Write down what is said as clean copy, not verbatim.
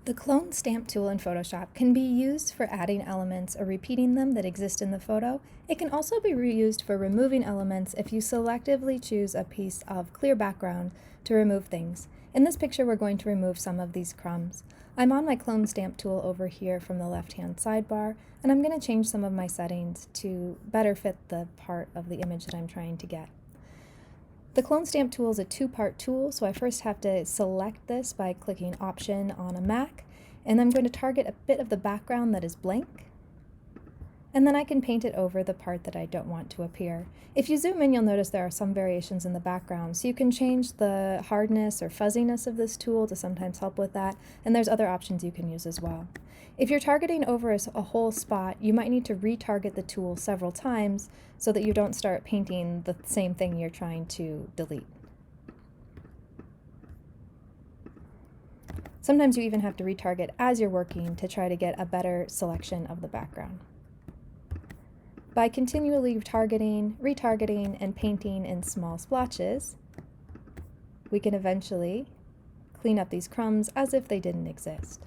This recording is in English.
The clone stamp tool in Photoshop can be used for adding elements or repeating them that exist in the photo. It can also be reused for removing elements if you selectively choose a piece of clear background to remove things. In this picture, we're going to remove some of these crumbs. I'm on my clone stamp tool over here from the left-hand sidebar, and I'm going to change some of my settings to better fit the part of the image that I'm trying to get. The clone stamp tool is a two-part tool, so I first have to select this by clicking Option on a Mac, and I'm going to target a bit of the background that is blank, and then I can paint it over the part that I don't want to appear. If you zoom in, you'll notice there are some variations in the background, so you can change the hardness or fuzziness of this tool to sometimes help with that, and there's other options you can use as well. If you're targeting over a whole spot, you might need to retarget the tool several times so that you don't start painting the same thing you're trying to delete. Sometimes you even have to retarget as you're working to try to get a better selection of the background. By continually retargeting, and painting in small splotches, we can eventually clean up these crumbs as if they didn't exist.